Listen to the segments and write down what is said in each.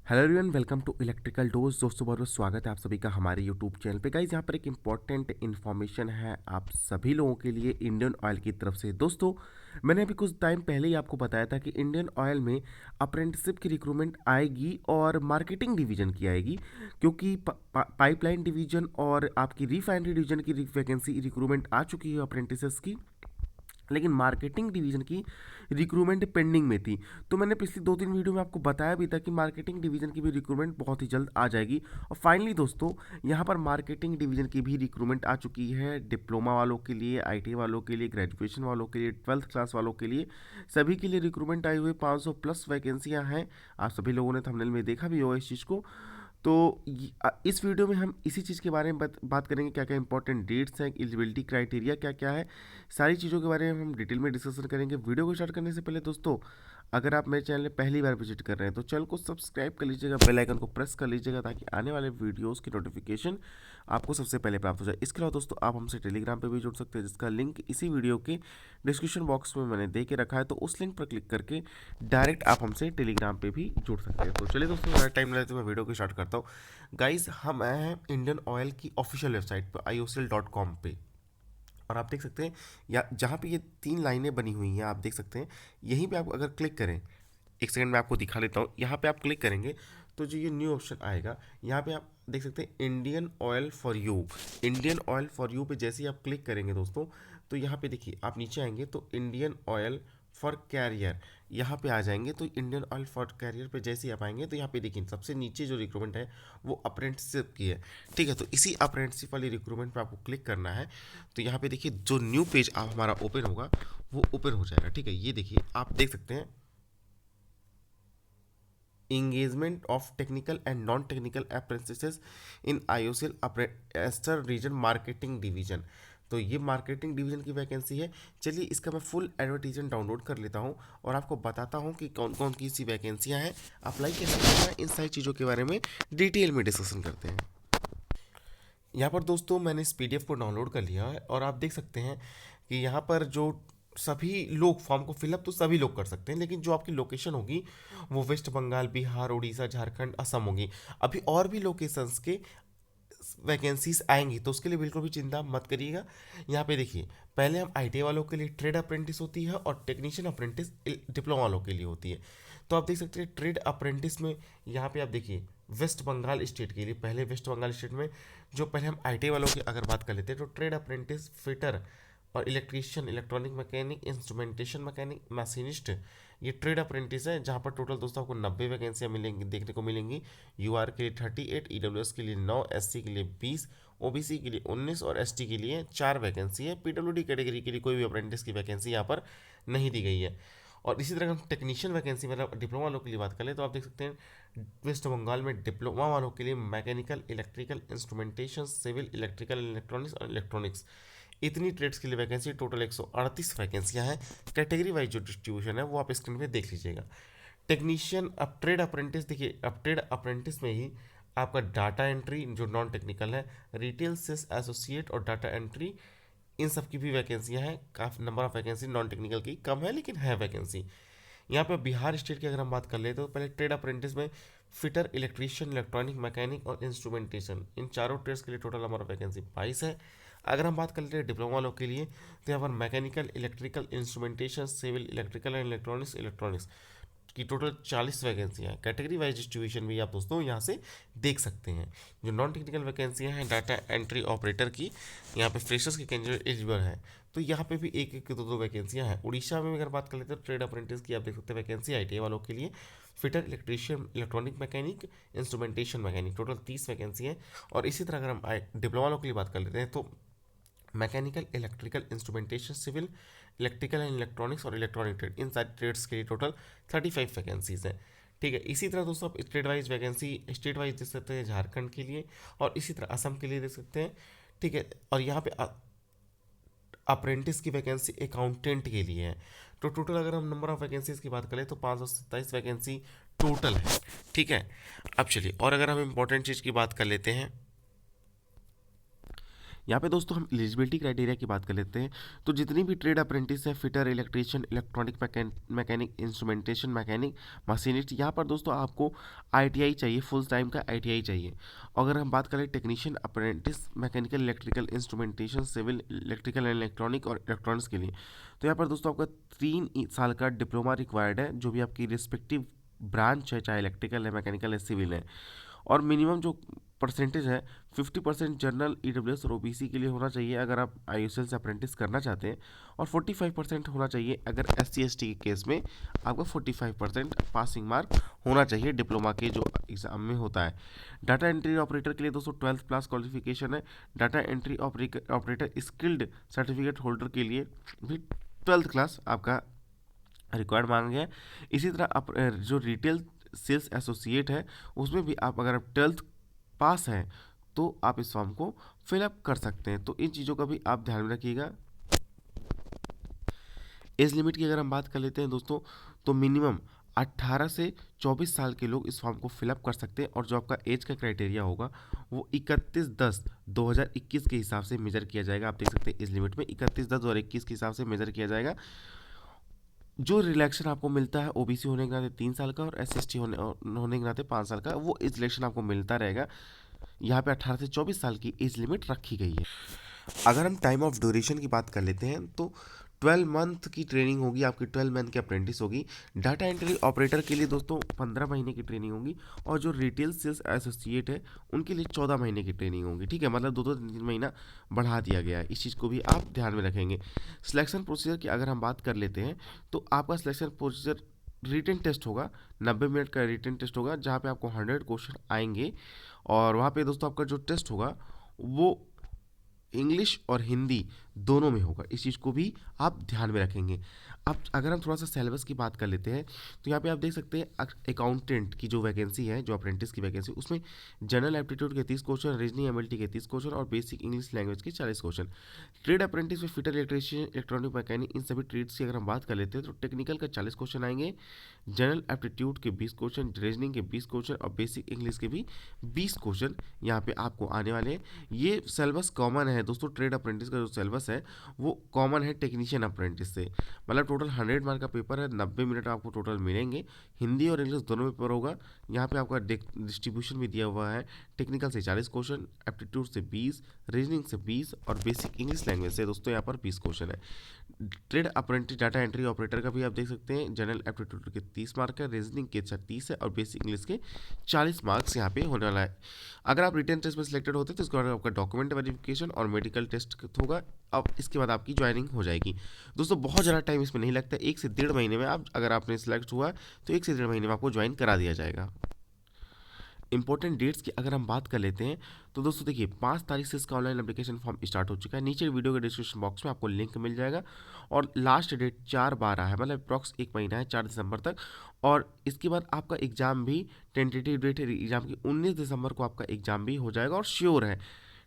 Hello everyone, welcome to electrical dose. दोस्तों बहुत बहुत स्वागत है आप सभी का हमारे यूट्यूब चैनल पे। गाइस यहाँ पर एक इम्पॉर्टेंट इन्फॉर्मेशन है आप सभी लोगों के लिए इंडियन ऑयल की तरफ से। दोस्तों मैंने अभी कुछ टाइम पहले ही आपको बताया था कि इंडियन ऑयल में अप्रेंटिसशिप की रिक्रूटमेंट आएगी और मार्केटिंग डिवीजन की आएगी, क्योंकि पाइपलाइन डिवीजन और आपकी रिफाइनरी डिवीजन की वैकेंसी रिक्रूटमेंट आ चुकी है अप्रेंटिसेस की, लेकिन मार्केटिंग डिवीजन की रिक्रूटमेंट पेंडिंग में थी। तो मैंने पिछली 2-3 वीडियो में आपको बताया भी था कि मार्केटिंग डिवीजन की भी रिक्रूटमेंट बहुत ही जल्द आ जाएगी। और फाइनली दोस्तों यहाँ पर मार्केटिंग डिवीजन की भी रिक्रूटमेंट आ चुकी है। डिप्लोमा वालों के लिए, आईटी वालों के लिए, ग्रेजुएशन वालों के लिए, 12th क्लास वालों के लिए, सभी के लिए रिक्रूटमेंट आई हुई 500 प्लस वैकेंसियाँ हैं। आप सभी लोगों ने थंबनेल में देखा भी होगा इस चीज़ को। तो इस वीडियो में हम इसी चीज़ के बारे में बात करेंगे, क्या क्या इंपॉर्टेंट डेट्स हैं, एलिजिबिलिटी क्राइटेरिया क्या क्या है, सारी चीज़ों के बारे में हम डिटेल में डिस्कशन करेंगे। वीडियो को स्टार्ट करने से पहले दोस्तों, अगर आप मेरे चैनल में पहली बार विजिट कर रहे हैं तो चैनल को सब्सक्राइब कर लीजिएगा, बेल आइकन को प्रेस कर लीजिएगा ताकि आने वाले वीडियोस की नोटिफिकेशन आपको सबसे पहले प्राप्त हो जाए। इसके अलावा दोस्तों आप हमसे टेलीग्राम पे भी जुड़ सकते हैं, जिसका लिंक इसी वीडियो के डिस्क्रिप्शन बॉक्स में मैंने दे के रखा है। तो उस लिंक पर क्लिक करके डायरेक्ट आप हमसे टेलीग्राम पे भी जुड़ सकते हैं। तो चलिए दोस्तों, ज़्यादा टाइम लेते हुए वीडियो को स्टार्ट करता हूँ। गाइज हम आए हैं इंडियन ऑयल की ऑफिशियल वेबसाइट पर iocl.com पे, और आप देख सकते हैं या जहाँ पे ये 3 लाइनें बनी हुई हैं आप देख सकते हैं। यहीं पे आप अगर क्लिक करें, एक सेकंड में आपको दिखा लेता हूँ। यहाँ पे आप क्लिक करेंगे तो जो ये न्यू ऑप्शन आएगा, यहाँ पे आप देख सकते हैं Indian oil for you. Indian oil for you पे जैसे ही आप क्लिक करेंगे दोस्तों, तो यहाँ पे देखिए आप नीचे आएंगे तो इंडियन ऑयल फॉर कैरियर यहाँ पे आ जाएंगे। तो इंडियन ऑयल फॉर कैरियर पे जैसे ही आप आएंगे तो यहाँ पे देखिए सबसे नीचे जो रिक्रूटमेंट है वो अप्रेंटिसशिप की है। ठीक है, तो इसी अप्रेंटिसशिप वाली रिक्रूटमेंट पे आपको क्लिक करना है। तो यहाँ पे देखिए जो न्यू पेज आप हमारा ओपन होगा वो ओपन हो जाएगा। ठीक है, ये देखिए आप देख सकते हैं engagement of technical and non-technical apprentices in IOCL Ester Region Marketing Division। तो ये मार्केटिंग डिवीजन की वैकेंसी है। चलिए इसका मैं फुल एडवर्टीजमेंट डाउनलोड कर लेता हूँ और आपको बताता हूँ कि कौन कौन की सी वैकेंसियाँ हैं, अप्लाई कैसे करना है, इन सारी चीज़ों के बारे में डिटेल में डिस्कशन करते हैं। यहाँ पर दोस्तों मैंने इस पीडीएफ को डाउनलोड कर लिया है और आप देख सकते हैं कि यहाँ पर जो सभी लोग फॉर्म को फिलअप तो सभी लोग कर सकते हैं, लेकिन जो आपकी लोकेशन होगी वो वेस्ट बंगाल, बिहार, उड़ीसा, झारखंड, असम होगी। अभी और भी लोकेशंस के वैकेंसीज आएंगी, तो उसके लिए बिल्कुल भी चिंता मत करिएगा। यहाँ पे देखिए पहले हम आईटी वालों के लिए ट्रेड अप्रेंटिस होती है और टेक्नीशियन अप्रेंटिस डिप्लोमा वालों के लिए होती है। तो आप देख सकते हैं ट्रेड अप्रेंटिस में यहाँ पे आप देखिए वेस्ट बंगाल स्टेट के लिए, पहले वेस्ट बंगाल स्टेट में जो पहले हम आईटी वालों की अगर बात कर लेते हैं तो ट्रेड अप्रेंटिस फिटर और electrician, electronic mechanic, instrumentation mechanic, machinist, ये ट्रेड अप्रेंटिस है। जहाँ पर टोटल दोस्तों आपको 90 वैकेंसियाँ मिलेंगी, देखने को मिलेंगी। यूआर के लिए 38, ईडब्ल्यूएस के लिए 9, एससी के लिए 20, ओबीसी के लिए 19 और एसटी के लिए 4 वैकेंसी है। पीडब्ल्यूडी कैटेगरी के लिए कोई भी अप्रेंटिस की वैकेंसी यहाँ पर नहीं दी गई है। और इसी तरह हम टेक्नीशियन वैकेंसी मतलब डिप्लोमा वालों के लिए बात करें तो आप देख सकते हैं वेस्ट बंगाल में डिप्लोमा वालों के लिए mechanical, electrical, instrumentation, civil, electrical, electronics और इलेक्ट्रॉनिक्स, इतनी ट्रेड्स के लिए वैकेंसी, टोटल 138 वैकेंसियां हैं। कैटेगरी वाइज जो डिस्ट्रीब्यूशन है वो आप स्क्रीन पे देख लीजिएगा। टेक्नीशियन अब ट्रेड अप्रेंटिस देखिए, अब ट्रेड अप्रेंटिस में ही आपका डाटा एंट्री जो नॉन टेक्निकल है, रिटेल सेल्स एसोसिएट और डाटा एंट्री, इन सब की भी वैकेंसियां हैं। काफ़ी number of vacancy non technical की कम है लेकिन है वैकेंसी। यहाँ पे बिहार स्टेट की अगर हम बात कर ले तो पहले ट्रेड अप्रेंटिस में फिटर, इलेक्ट्रीशियन, इलेक्ट्रॉनिक मैकेनिक और इंस्ट्रूमेंटेशन, इन चारों ट्रेड्स के लिए टोटल नंबर ऑफ वैकेंसी 22 है। अगर हम बात कर लेते हैं डिप्लोमा वालों के लिए तो यहाँ पर mechanical, electrical, instrumentation, civil, electrical and electronics, electronics की टोटल 40 वैकेंसियाँ हैं। कैटेगरी वाइज डिस्ट्रीब्यूशन भी आप दोस्तों यहाँ से देख सकते हैं। जो नॉन टेक्निकल वैकेंसियाँ हैं डाटा एंट्री ऑपरेटर की, यहाँ पे फ्रेशर्स के कैंडिडेट एलिजिबल हैं, तो यहाँ पे भी एक एक दो दो वैकेंसियाँ हैं। उड़ीसा में अगर बात कर लेते हैं तो ट्रेड अप्रेंटिस की आप देख सकते हैं वैकेंसी आईटीआई वालों के लिए, fitter, electrician, electronic mechanic, instrumentation mechanic, total 30 vacancy है। और इसी तरह अगर हम डिप्लोमा वालों के लिए बात कर लेते हैं तो mechanical, electrical, instrumentation, civil, electrical and electronics और इलेक्ट्रॉनिक ट्रेड, इन सारे ट्रेड्स के लिए टोटल 35 वैकेंसीज हैं। ठीक है, इसी तरह दोस्तों आप state wise vacancy state wise देख सकते हैं झारखंड के लिए और इसी तरह असम के लिए देख सकते हैं। ठीक है, और यहाँ पे अप्रेंटिस की वैकेंसी अकाउंटेंट के लिए है। तो टोटल अगर हम नंबर ऑफ वैकेंसीज की बात करें तो 527 वैकेंसी टोटल है। ठीक है, अब चलिए और अगर हम इम्पोर्टेंट चीज़ की बात कर लेते हैं, यहाँ पे दोस्तों हम एलिजिबिलिटी क्राइटेरिया की बात कर लेते हैं। तो जितनी भी ट्रेड अप्रेंटिस है, fitter, electrician, electronic mechanic, instrumentation mechanic, machinist, यहाँ पर दोस्तों आपको आईटीआई चाहिए, फुल टाइम का आईटीआई चाहिए। अगर हम बात करें technician apprentice mechanical, electrical, instrumentation, civil, electrical and electronic और इलेक्ट्रॉनिक्स के लिए, तो यहाँ पर दोस्तों आपका 3 साल का डिप्लोमा रिक्वायर्ड है, जो भी आपकी रिस्पेक्टिव ब्रांच है, चाहे इलेक्ट्रिकल है, मैकेनिकल है, सिविल है। और मिनिमम जो परसेंटेज है 50% जनरल, ईडब्ल्यूएस और ओबीसी के लिए होना चाहिए अगर आप आईयूसीएल से अप्रेंटिस करना चाहते हैं, और 45% होना चाहिए अगर एससी एसटी के केस में आपका 45% पासिंग मार्क होना चाहिए डिप्लोमा के जो एग्जाम में होता है। डाटा एंट्री ऑपरेटर के लिए दोस्तों 12th क्लास क्वालिफिकेशन है। Data entry operator skilled certificate holder के लिए भी 12th क्लास आपका रिक्वायर्ड मांगा गया है। इसी तरह जो रिटेल सेल्स एसोसिएट है उसमें भी आप अगर आप 12th पास हैं तो आप इस फॉर्म को फिलअप कर सकते हैं। तो इन चीज़ों का भी आप ध्यान में रखिएगा। एज लिमिट की अगर हम बात कर लेते हैं दोस्तों, तो मिनिमम 18 से 24 साल के लोग इस फॉर्म को फिलअप कर सकते हैं, और जो आपका एज का क्राइटेरिया होगा वो 31/10/2021 के हिसाब से मेजर किया जाएगा। आप देख सकते हैं एज लिमिट में 31/10/2021 के हिसाब से मेजर किया जाएगा। जो रिलैक्शन आपको मिलता है ओबीसी होने के नाते 3 साल का, और एसएसटी होने के नाते 5 साल का, वो एज रिलैक्शन आपको मिलता रहेगा। यहाँ पे 18 से 24 साल की एज लिमिट रखी गई है। अगर हम टाइम ऑफ ड्यूरेशन की बात कर लेते हैं तो 12 मंथ की ट्रेनिंग होगी आपकी, 12 मंथ की अप्रेंटिस होगी। डाटा एंट्री ऑपरेटर के लिए दोस्तों 15 महीने की ट्रेनिंग होगी, और जो रिटेल सेल्स एसोसिएट है उनके लिए 14 महीने की ट्रेनिंग होगी। ठीक है, मतलब 2-2 3-3 महीना बढ़ा दिया गया है। इस चीज़ को भी आप ध्यान में रखेंगे। सिलेक्शन प्रोसीजर की अगर हम बात कर लेते हैं तो आपका सिलेक्शन प्रोसीजर रिटन टेस्ट होगा, 90 मिनट का रिटन टेस्ट होगा, जहाँ पे आपको 100 क्वेश्चन आएंगे, और वहाँ पे दोस्तों आपका जो टेस्ट होगा वो इंग्लिश और हिंदी दोनों में होगा। इस चीज़ को भी आप ध्यान में रखेंगे। अब अगर हम थोड़ा सा सिलेबस की बात कर लेते हैं तो यहाँ पे आप देख सकते हैं अकाउंटेंट की जो वैकेंसी है, जो अप्रेंटिस की वैकेंसी, उसमें जनरल एप्टीट्यूड के 30 क्वेश्चन, रीजनिंग एबिलिटी के 30 क्वेश्चन और बेसिक इंग्लिश लैंग्वेज के 40 क्वेश्चन। ट्रेड अप्रेंटिस में फिटर, इलेक्ट्रीशियन, इलेक्ट्रॉनिक मैकेनिक, इन सभी ट्रेड्स की अगर हम बात कर लेते हैं तो टेक्निकल का 40 क्वेश्चन आएंगे, जनरल एप्टीट्यूड के 20 क्वेश्चन, रीजनिंग के 20 क्वेश्चन और बेसिक इंग्लिश के भी 20 क्वेश्चन यहाँ पे आपको आने वाले हैं। ये सिलेबस कॉमन है दोस्तों, ट्रेड अप्रेंटिस का जो सिलेबस है वो कॉमन है टेक्नीशियन अप्रेंटिस से। मतलब टोटल 100 मार्क का पेपर है, 90 मिनट आपको टोटल मिलेंगे। हिंदी और इंग्लिश दोनों में पेपर होगा। यहाँ पे आपका डिस्ट्रीब्यूशन भी दिया हुआ है। टेक्निकल से 40 क्वेश्चन, एप्टीट्यूड से 20, रीजनिंग से 20 और बेसिक इंग्लिश लैंग्वेज से दोस्तों यहाँ पर 20 क्वेश्चन है। Trade apprentice data entry operator का भी आप देख सकते हैं, जनरल एप्टीट्यूड के 30 मार्क है, रीजनिंग के 30 है और बेसिक इंग्लिश के 40 मार्क्स यहाँ पे होने वाला है। अगर आप रिटन टेस्ट में सिलेक्टेड होते हैं तो इसके बाद आपका डॉक्यूमेंट वेरिफिकेशन और मेडिकल टेस्ट होगा। अब इसके बाद आपकी ज्वाइनिंग हो जाएगी। दोस्तों बहुत ज़्यादा टाइम इसमें नहीं लगता, 1 से 1.5 महीने में आप, अगर आपने सिलेक्ट हुआ तो 1 से 1.5 महीने में आपको ज्वाइन करा दिया जाएगा। इंपॉर्टेंट डेट्स की अगर हम बात कर लेते हैं तो दोस्तों देखिए 5 तारीख से इसका ऑनलाइन एप्लीकेशन फॉर्म स्टार्ट हो चुका है। नीचे वीडियो के डिस्क्रिप्शन बॉक्स में आपको लिंक मिल जाएगा, और लास्ट डेट 4/12 है, मतलब अप्रॉक्स 1 महीना है, 4 दिसंबर तक। और इसके बाद आपका एग्जाम भी, टेंटेटिव डेट है एग्जाम की 19 दिसंबर को आपका एग्जाम भी हो जाएगा और श्योर है।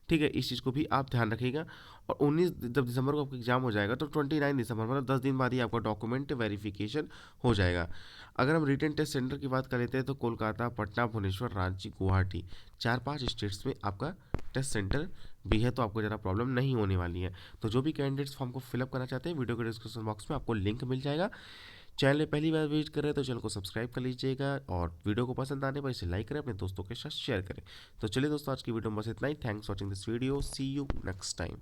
ठीक है, इस चीज़ को भी आप ध्यान रखिएगा। और 19 जब दिसंबर को आपका एग्जाम हो जाएगा तो 29 दिसंबर, मतलब 10 दिन बाद ही आपका डॉक्यूमेंट वेरिफिकेशन हो जाएगा। अगर हम रिटन टेस्ट सेंटर की बात कर लेते हैं तो कोलकाता, पटना, भुवनेश्वर, रांची, गुवाहाटी, 4-5 स्टेट्स में आपका टेस्ट सेंटर भी है, तो आपको ज़्यादा प्रॉब्लम नहीं होने वाली है। तो जो भी कैंडिडेट्स फॉर्म को फिलअप करना चाहते हैं, वीडियो के डिस्क्रिप्शन बॉक्स में आपको लिंक मिल जाएगा। चैनल में पहली बार विजिट कर रहे हैं तो चैनल को सब्सक्राइब कर लीजिएगा, और वीडियो को पसंद आने पर इसे लाइक करें, अपने दोस्तों के साथ शेयर करें। तो चलिए दोस्तों, आज की वीडियो में बस इतना ही। Thanks for watching this video, see you next time.